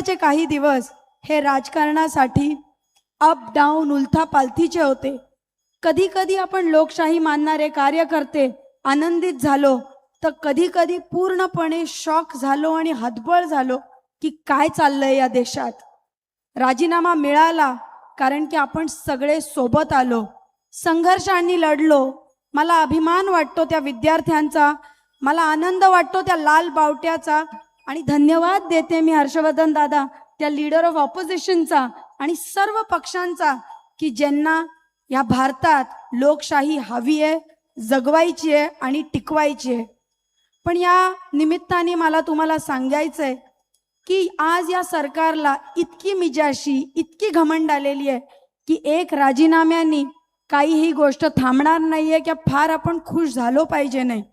चे काही दिवस हे राजकारणासाठी अप डाऊन उलथापालथीचे होते। कधी कधी आपण लोकशाही मानणारे कार्यकर्ते आनंदित झालो तर कधी कधी पूर्णपणे शॉक झालो आणि हतबल झालो की काय चाललंय या देशात। राजीनामा मिळाला कारण की आपण सगळे सोबत आलो, संघर्षांनी लढलो। मला अभिमान वाटतो त्या विद्यार्थ्यांचा, मला आनंद वाटतो त्या लाल बावट्याचा, आणि धन्यवाद देते मी हर्षवर्धन दादा त्या लीडर ऑफ ऑपोजिशनचा आणि सर्व पक्षांचा की ज्यांना या भारतात लोकशाही हवी आहे, जगवायची आहे आणि टिकवायची आहे। पण या निमित्ताने मला तुम्हाला सांगायचंय की आज या सरकारला इतकी मिजाशी, इतकी घमंड आलेली आहे की एक राजीनाम्याने काहीही गोष्ट थांबणार नाहीये की फार आपण खुश झालो पाहिजे नाही।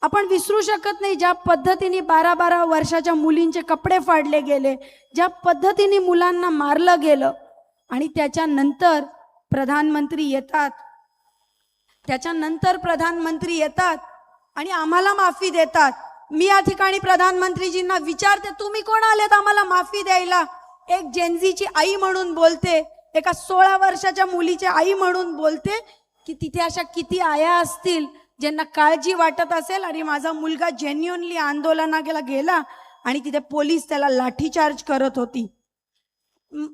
आपण विसरू शकत नाही ज्या पद्धतीने 12-12 वर्षाच्या मुलींचे कपडे फाडले गेले, ज्या पद्धतीने मुलांना मारलं गेलं, आणि त्याच्यानंतर प्रधानमंत्री येतात आणि आम्हाला माफी देतात। मी या ठिकाणी प्रधानमंत्रीजींना विचारते, तुम्ही कोण आलेत आम्हाला माफी द्यायला? एक जेनझीची आई म्हणून बोलते, एका 16 वर्षाच्या मुलीची आई म्हणून बोलते की तिथे अशा किती आया असतील ज्यांना काळजी वाटत असेल आणि माझा मुलगा जेन्युइनली आंदोलनाला गेला आणि तिथे पोलीस त्याला लाठीचार्ज करत होती।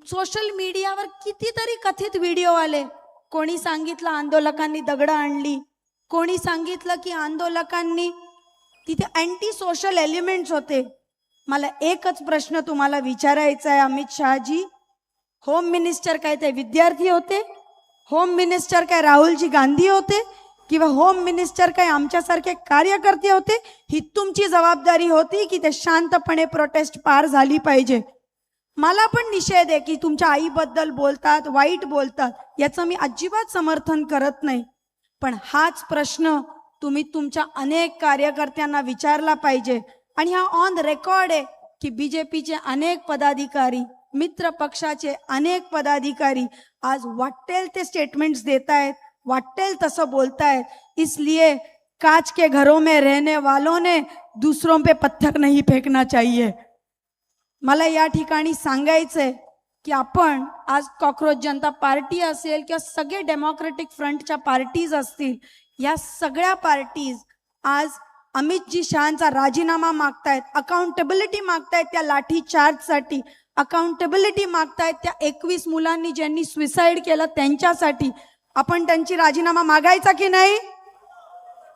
सोशल मीडियावर कितीतरी कथित व्हिडिओ आले। कोणी सांगितलं आंदोलकांनी दगड आणली, कोणी सांगितलं की आंदोलकांनी तिथे अँटी सोशल एलिमेंट्स होते। मला एकच प्रश्न तुम्हाला विचारायचा आहे अमित शहाजी, होम मिनिस्टर काय ते विद्यार्थी होते? होम मिनिस्टर काय राहुलजी गांधी होते? किंवा होम मिनिस्टर काय आमच्यासारखे कार्यकर्ते होते? ही तुमची जबाबदारी होती की ते शांतपणे प्रोटेस्ट पार झाली पाहिजे। मला पण निषेध आहे की तुमच्या आईबद्दल बोलतात, वाईट बोलतात, याचं मी अजिबात समर्थन करत नाही। पण हाच प्रश्न तुम्ही तुमच्या अनेक कार्यकर्त्यांना विचारला पाहिजे। आणि हा ऑन रेकॉर्ड आहे की बीजेपीचे अनेक पदाधिकारी, मित्र पक्षाचे अनेक पदाधिकारी आज वाटेल ते स्टेटमेंट्स देत आहेत, वाटेल तसं बोलतायत। इसलिए कांच के घरों में रहने वालों ने दूसरों पे पत्थर नहीं फेंकना चाहिए। मला या ठिकाणी सांगायचंय की आपण आज कॉकरोच जनता पार्टी असेल किंवा सगळे डेमोक्रेटिक फ्रंटच्या पार्टीज असतील, या सगळ्या पार्टीज आज अमितजी शहांचा राजीनामा मागतायत, अकाउंटेबिलिटी मागतायत त्या लाठी चार्जसाठी, अकाउंटेबिलिटी मागतायत त्या 21 मुलांनी ज्यांनी सुसाईड केलं त्यांच्यासाठी। आपण त्यांची राजीनामा मागायचा की नाही?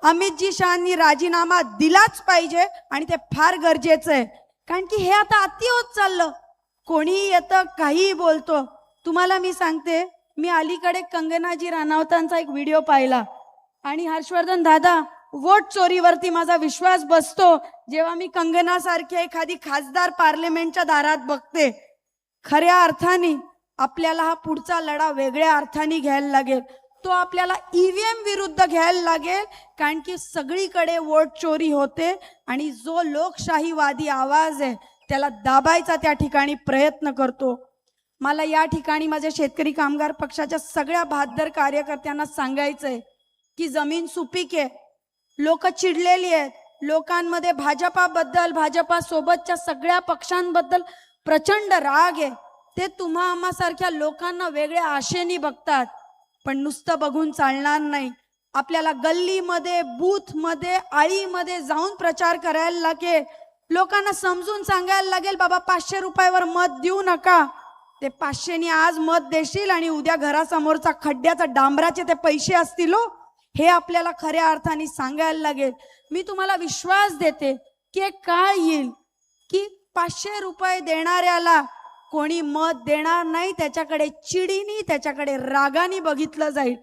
अमितजी शहांनी राजीनामा दिलाच पाहिजे आणि ते फार गरजेचं आहे, कारण की हे आता अति होत चाललं। कोणीही येतं, काहीही बोलतो। तुम्हाला मी सांगते, मी अलीकडे कंगनाजी राणावतांचा एक व्हिडिओ पाहिला आणि हर्षवर्धन दादा, वोट चोरीवरती माझा विश्वास बसतो जेव्हा मी कंगनासारखी एखादी खासदार पार्लमेंटच्या दारात बघते। खऱ्या अर्थाने आपल्याला हा पुढचा लढा वेगळ्या अर्थाने घ्यायला लागेल, तो आपल्याला ईव्हीएम विरुद्ध घ्यायला लागेल, कारण की सगळीकडे वोट चोरी होते आणि जो लोकशाहीवादी आवाज आहे त्याला दाबायचा त्या ठिकाणी प्रयत्न करतो। मला या ठिकाणी माझ्या शेतकरी कामगार पक्षाच्या सगळ्या बहादर कार्यकर्त्यांना सांगायचंय की जमीन सुपीक आहे, लोक चिडलेली आहेत, लोकांमध्ये भाजपाबद्दल, भाजपा सोबतच्या सगळ्या पक्षांबद्दल प्रचंड राग आहे। ते तुम्हा आम्हासारख्या लोकांना वेगळ्या आशेने बघतात, पण नुसतं बघून चालणार नाही। आपल्याला गल्लीमध्ये, बूथमध्ये, आळीमध्ये जाऊन प्रचार करायला लागेल, लोकांना समजून सांगायला लागेल, बाबा 500 रुपयावर मत देऊ नका। ते 500नी आज मत देशील आणि उद्या घरासमोरचा खड्ड्याचा डांबराचे ते पैसे असतील, हे आपल्याला खऱ्या अर्थाने सांगायला लागेल। मी तुम्हाला विश्वास देते की एक काळ येईल की 500 रुपये देणाऱ्याला कोणी मत देणार नाही, त्याच्याकडे चिडीनी, त्याच्याकडे रागानी बघितलं जाईल।